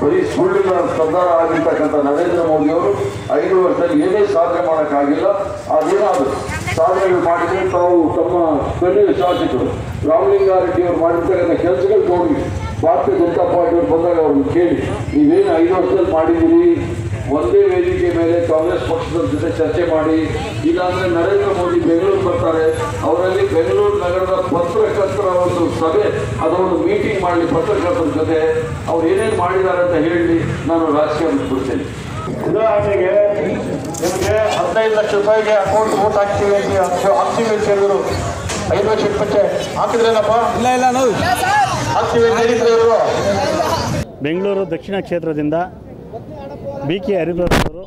ಬರೀ ಸುಳ್ಳಿನ ಸರ್ದಾರ ಆಗಿರ್ತಕ್ಕಂಥ ನರೇಂದ್ರ ಮೋದಿಯವರು 5 ವರ್ಷದಲ್ಲಿ ಏನೇ ಸಾಧನೆ ಮಾಡೋಕ್ಕಾಗಿಲ್ಲ. ಅದೇನಾದರೂ ಸಾಧನೆಗಳು ಮಾಡಿದರೆ ತಾವು ತಮ್ಮ ಸ್ಥಳೀಯ ಶಾಸಕರು ರಾಮಲಿಂಗಾರೆಡ್ಡಿ ಅವರು ಮಾಡಿರ್ತಕ್ಕಂಥ ಕೆಲಸಗಳು ನೋಡಿ ಭಾರತೀಯ ಜನತಾ ಪಾರ್ಟಿಯವರು ಬಂದಾಗ ಅವ್ರನ್ನ ಕೇಳಿ, ನೀವೇನು 5 ವರ್ಷದಲ್ಲಿ ಮಾಡಿದ್ದೀರಿ, ಒಂದೇ ವೇದಿಕೆ ಮೇಲೆ ಕಾಂಗ್ರೆಸ್ ಪಕ್ಷದ ಜೊತೆ ಚರ್ಚೆ ಮಾಡಿ, ಇಲ್ಲಾಂದರೆ ನರೇಂದ್ರ ಮೋದಿ ಬೆಂಗಳೂರು ಬರ್ತಾರೆ, ಅವರಲ್ಲಿ ಬೆಂಗಳೂರು ನಗರದ ಪತ್ರಕರ್ತರ ಒಂದು ಸಭೆ ಅದೊಂದು ಮೀಟಿಂಗ್ ಮಾಡಲಿ ಪತ್ರಕರ್ತರ ಜೊತೆ, ಅವ್ರು ಏನೇನು ಮಾಡಿದ್ದಾರೆ ಅಂತ ಹೇಳಿ ನಾನು ರಾಜಕೀಯ ಬಿಟ್ಬಿಡ್ತೇನೆ. ಉದಾಹರಣೆಗೆ ನಿಮಗೆ 15 ಲಕ್ಷ ರೂಪಾಯಿಗೆ ಅಕೌಂಟ್ ವೋಟ್ ಹಾಕ್ತೀವಿ ಅಂತ ಹೇಳಿದ್ರು. 5 ಲಕ್ಷ ಇಪ್ಪತ್ತೆ ಹಾಕಿದ್ರೇನಪ್ಪ? ಇಲ್ಲ ನಾವು ಹಾಕ್ತೀವಿ ಅಂತ ಹೇಳಿದ್ರು ಇವರು. ಬೆಂಗಳೂರು ದಕ್ಷಿಣ ಕ್ಷೇತ್ರದಿಂದ BK ಹರಿಪ್ರಸಾದ್ ಅವರು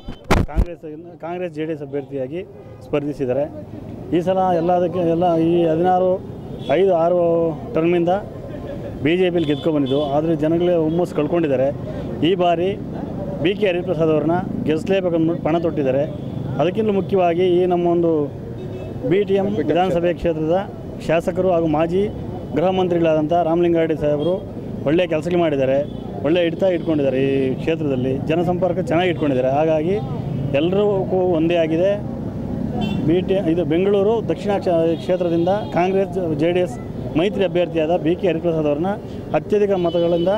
ಕಾಂಗ್ರೆಸ್ JDS ಅಭ್ಯರ್ಥಿಯಾಗಿ ಸ್ಪರ್ಧಿಸಿದ್ದಾರೆ. ಈ ಸಲ ಈ 6 ಟರ್ಮಿಂದ BJPಯಲ್ಲಿ ಗೆದ್ಕೊಂಡ್ಬಂದಿದ್ದು, ಆದರೆ ಜನಗಳೇ ಹುಮ್ಮಸ್ಸು ಕಳ್ಕೊಂಡಿದ್ದಾರೆ. ಈ ಬಾರಿ BK ಹರಿಪ್ರಸಾದ್ ಅವ್ರನ್ನ ಗೆಲ್ಲಿಸಲೇಬೇಕಂದ್ಬಿಟ್ಟು ಪಣ ತೊಟ್ಟಿದ್ದಾರೆ. ಅದಕ್ಕಿಂತ ಮುಖ್ಯವಾಗಿ ಈ ನಮ್ಮ ಒಂದು BTM ವಿಧಾನಸಭೆ ಕ್ಷೇತ್ರದ ಶಾಸಕರು ಹಾಗೂ ಮಾಜಿ ಗೃಹ ಮಂತ್ರಿಗಳಾದಂಥ ರಾಮಲಿಂಗಾರೆಡ್ಡಿ ಸಾಹೇಬರು ಒಳ್ಳೆಯ ಕೆಲಸ ಮಾಡಿದ್ದಾರೆ, ಒಳ್ಳೆ ಹಿಡಿತ ಇಟ್ಕೊಂಡಿದ್ದಾರೆ. ಈ ಕ್ಷೇತ್ರದಲ್ಲಿ ಜನಸಂಪರ್ಕ ಚೆನ್ನಾಗಿ ಇಟ್ಕೊಂಡಿದ್ದಾರೆ. ಹಾಗಾಗಿ ಎಲ್ಲರಿಗೂ ಒಂದೇ ಆಗಿದೆ. ಇದು ಬೆಂಗಳೂರು ದಕ್ಷಿಣ ಕ್ಷೇತ್ರದಿಂದ ಕಾಂಗ್ರೆಸ್ JDS ಮೈತ್ರಿ ಅಭ್ಯರ್ಥಿಯಾದ BK ಹರಿಪ್ರಸಾದ್ ಅವ್ರನ್ನ ಅತ್ಯಧಿಕ ಮತಗಳಿಂದ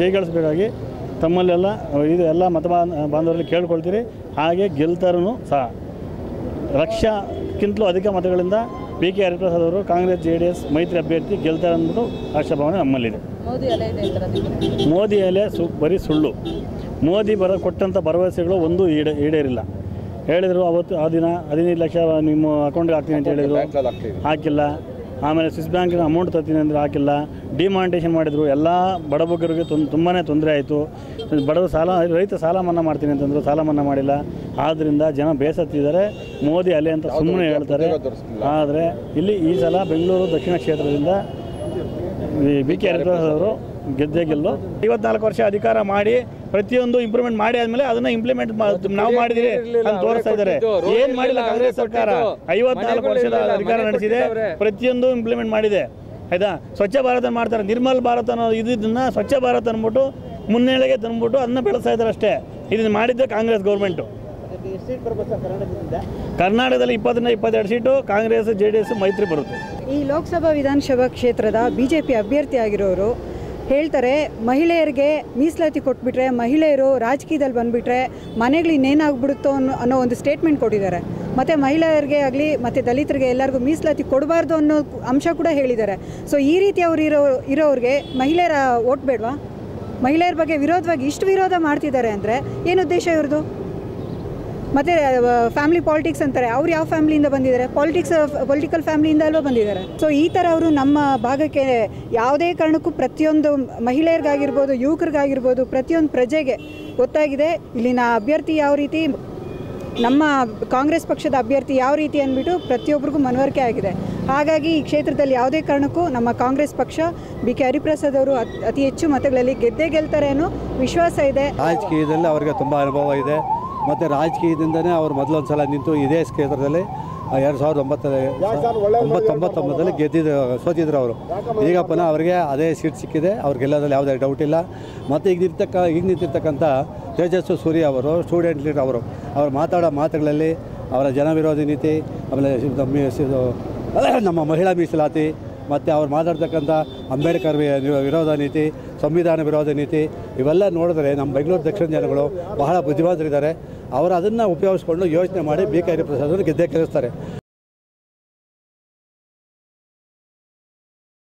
ಜಯಗಳಿಸಬೇಕಾಗಿ ತಮ್ಮಲ್ಲೆಲ್ಲ ಎಲ್ಲ ಮತ ಬಾಂಧವರಲ್ಲಿ ಕೇಳ್ಕೊಳ್ತೀರಿ. ಹಾಗೆ ಗೆಲ್ತಾರೂ ಸಹ ಲಕ್ಷಕ್ಕಿಂತಲೂ ಅಧಿಕ ಮತಗಳಿಂದ BK ಹರಿಪ್ರಸಾದ್ ಅವರು ಕಾಂಗ್ರೆಸ್ JDS ಮೈತ್ರಿ ಅಭ್ಯರ್ಥಿ ಗೆಲ್ತಾರೆ ಅಂದ್ಬಿಟ್ಟು ಆಶಾಭಾವನೆ ನಮ್ಮಲ್ಲಿದೆ. ಮೋದಿ ಅಲೆ ಬರೀ ಸುಳ್ಳು. ಮೋದಿ ಕೊಟ್ಟಂಥ ಭರವಸೆಗಳು ಒಂದು ಈಡೇರಿಲ್ಲ. ಹೇಳಿದರು ಅವತ್ತು ಆ ದಿನ 15 ಲಕ್ಷ ನಿಮ್ಮ ಅಕೌಂಟ್ಗೆ ಹಾಕ್ತೀನಿ ಅಂತ ಹೇಳಿದರು, ಹಾಕಿಲ್ಲ. ಆಮೇಲೆ ಸ್ವಿಸ್ ಬ್ಯಾಂಕಿನ ಅಮೌಂಟ್ ತರ್ತೀನಿ ಅಂದರೆ ಹಾಕಿಲ್ಲ. ಡಿಮಾನಿಟೇಷನ್ ಮಾಡಿದರು. ಎಲ್ಲ ಬಡಬಗ್ಗರಿಗೆ ತುಂಬಾ ತೊಂದರೆ ಆಯಿತು. ರೈತ ಸಾಲ ಮನ್ನಾ ಮಾಡ್ತೀನಿ ಅಂತಂದರು, ಸಾಲ ಮನ್ನಾ ಮಾಡಿಲ್ಲ. ಆದ್ದರಿಂದ ಜನ ಬೇಸತ್ತಿದ್ದಾರೆ. ಮೋದಿ ಅಲೆ ಅಂತ ಸುಮ್ಮನೆ ಹೇಳ್ತಾರೆ. ಆದರೆ ಇಲ್ಲಿ ಈ ಸಲ ಬೆಂಗಳೂರು ದಕ್ಷಿಣ ಕ್ಷೇತ್ರದಿಂದ BK ಹರಿಪ್ರಸಾದ್ ಅವರು ಗೆಲ್ಲು. 54 ವರ್ಷ ಅಧಿಕಾರ ಮಾಡಿ ಪ್ರತಿಯೊಂದು ಇಂಪ್ರೂವ್ಮೆಂಟ್ ಮಾಡಿ ಆದಮೇಲೆ ಅದನ್ನು ಇಂಪ್ಲಿಮೆಂಟ್ ನಾವು ಮಾಡಿದಿರಿ ಅಂತ ತೋರಿಸ್ತಾ ಇದ್ದಾರೆ. ಏನು ಮಾಡಿಲ್ಲ ಕಾಂಗ್ರೆಸ್ ಸರ್ಕಾರ. 54 ವರ್ಷದ ಅಧಿಕಾರ ನಡೆಸಿದೆ, ಪ್ರತಿಯೊಂದು ಇಂಪ್ಲಿಮೆಂಟ್ ಮಾಡಿದೆ. ಆಯಿತಾ, ಸ್ವಚ್ಛ ಭಾರತ ಮಾಡ್ತಾರೆ. ನಿರ್ಮಲ್ ಭಾರತ ಅನ್ನೋ ಇದನ್ನು ಸ್ವಚ್ಛ ಭಾರತ ಅಂದ್ಬಿಟ್ಟು ಮುನ್ನೆಲೆಗೆ ತಂದ್ಬಿಟ್ಟು ಅದನ್ನ ಬೆಳೆಸ್ತಾ ಇದ್ದಾರೆ ಅಷ್ಟೇ. ಇದನ್ನು ಮಾಡಿದ್ದೆ ಕಾಂಗ್ರೆಸ್ ಗೌರ್ಮೆಂಟು. ಕರ್ನಾಟಕದಲ್ಲಿ 22 ಸೀಟು ಕಾಂಗ್ರೆಸ್ JDS ಮೈತ್ರಿ ಬರುತ್ತೆ. ಈ ಲೋಕಸಭಾ ವಿಧಾನಸಭಾ ಕ್ಷೇತ್ರದ BJP ಅಭ್ಯರ್ಥಿ ಆಗಿರೋರು ಹೇಳ್ತಾರೆ, ಮಹಿಳೆಯರಿಗೆ ಮೀಸಲಾತಿ ಕೊಟ್ಬಿಟ್ರೆ, ಮಹಿಳೆಯರು ರಾಜಕೀಯದಲ್ಲಿ ಬಂದುಬಿಟ್ರೆ ಮನೆಗಳು ಇನ್ನೇನಾಗ್ಬಿಡುತ್ತೋ ಅನ್ನೋ ಒಂದು ಸ್ಟೇಟ್ಮೆಂಟ್ ಕೊಟ್ಟಿದ್ದಾರೆ. ಮತ್ತು ಮಹಿಳೆಯರಿಗೆ ಆಗಲಿ ಮತ್ತು ದಲಿತರಿಗೆ ಎಲ್ಲರಿಗೂ ಮೀಸಲಾತಿ ಕೊಡಬಾರ್ದು ಅನ್ನೋ ಅಂಶ ಕೂಡ ಹೇಳಿದ್ದಾರೆ. ಸೊ ಈ ರೀತಿ ಅವರು ಇರೋರಿಗೆ ಮಹಿಳೆಯರ ಓಟ್ ಬೇಡವಾ? ಮಹಿಳೆಯರ ಬಗ್ಗೆ ವಿರೋಧವಾಗಿ ಇಷ್ಟು ವಿರೋಧ ಮಾಡ್ತಿದ್ದಾರೆ ಅಂದರೆ ಏನು ಉದ್ದೇಶ ಇವ್ರದ್ದು? ಮತ್ತು ಫ್ಯಾಮಿಲಿ ಪಾಲಿಟಿಕ್ಸ್ ಅಂತಾರೆ. ಅವ್ರು ಯಾವ ಫ್ಯಾಮಿಲಿಯಿಂದ ಬಂದಿದ್ದಾರೆ? ಪೊಲಿಟಿಕಲ್ ಫ್ಯಾಮಿಲಿಯಿಂದ ಅಲ್ವಾ ಬಂದಿದ್ದಾರೆ. ಸೊ ಈ ಥರ ಅವರು ನಮ್ಮ ಭಾಗಕ್ಕೆ ಯಾವುದೇ ಕಾರಣಕ್ಕೂ ಪ್ರತಿಯೊಂದು ಮಹಿಳೆಯರಿಗಾಗಿರ್ಬೋದು, ಯುವಕರಿಗಾಗಿರ್ಬೋದು, ಪ್ರತಿಯೊಂದು ಪ್ರಜೆಗೆ ಗೊತ್ತಾಗಿದೆ ಇಲ್ಲಿನ ಅಭ್ಯರ್ಥಿ ಯಾವ ರೀತಿ, ನಮ್ಮ ಕಾಂಗ್ರೆಸ್ ಪಕ್ಷದ ಅಭ್ಯರ್ಥಿ ಯಾವ ರೀತಿ ಅಂದ್ಬಿಟ್ಟು ಪ್ರತಿಯೊಬ್ಬರಿಗೂ ಮನವರಿಕೆ ಆಗಿದೆ. ಹಾಗಾಗಿ ಈ ಕ್ಷೇತ್ರದಲ್ಲಿ ಯಾವುದೇ ಕಾರಣಕ್ಕೂ ನಮ್ಮ ಕಾಂಗ್ರೆಸ್ ಪಕ್ಷ BK ಹರಿಪ್ರಸಾದ್ ಅವರು ಅತಿ ಹೆಚ್ಚು ಮತಗಳಲ್ಲಿ ಗೆಲ್ತಾರೆ ಅನ್ನೋ ವಿಶ್ವಾಸ ಇದೆ. ರಾಜಕೀಯದಲ್ಲಿ ಅವರಿಗೆ ತುಂಬ ಅನುಭವ ಇದೆ. ಮತ್ತು ರಾಜಕೀಯದಿಂದನೇ ಅವರು ಮೊದಲೊಂದು ಸಲ ನಿಂತು ಇದೇ ಕ್ಷೇತ್ರದಲ್ಲಿ 1999 ಸೋತಿದ್ರು ಅವರು. ಈಗ ಪುನಃ ಅವರಿಗೆ ಅದೇ ಸೀಟ್ ಸಿಕ್ಕಿದೆ. ಅವ್ರಿಗೆ ಗೆಲ್ಲೋದ್ರಲ್ಲಿ ಯಾವುದೇ ಡೌಟ್ ಇಲ್ಲ. ಮತ್ತು ಈಗ ನಿಂತಿರ್ತಕ್ಕಂಥ ತೇಜಸ್ವಿ ಸೂರ್ಯ ಅವರು ಸ್ಟೂಡೆಂಟ್ ಲೀಡರ್ ಅವರು ಮಾತಾಡೋ ಮಾತುಗಳಲ್ಲಿ ಅವರ ಜನ ವಿರೋಧಿ ನೀತಿ, ಆಮೇಲೆ ನಮ್ಮ ಮಹಿಳಾ ಮೀಸಲಾತಿ, ಮತ್ತು ಅವ್ರು ಮಾತಾಡ್ತಕ್ಕಂಥ ಅಂಬೇಡ್ಕರ್ ವಿರೋಧ ನೀತಿ, ಸಂವಿಧಾನ ವಿರೋಧ ನೀತಿ, ಇವೆಲ್ಲ ನೋಡಿದ್ರೆ ನಮ್ಮ ಬೆಂಗಳೂರು ದಕ್ಷಿಣ ಜನಗಳು ಬಹಳ ಬುದ್ಧಿವಂತರಿದ್ದಾರೆ. ಅವರು ಅದನ್ನು ಉಪಯೋಗಿಸ್ಕೊಂಡು ಯೋಚನೆ ಮಾಡಿ BK ಹರಿಪ್ರಸಾದ್ ಗೆದ್ದೇ ಗೆಲ್ಲಿಸ್ತಾರೆ.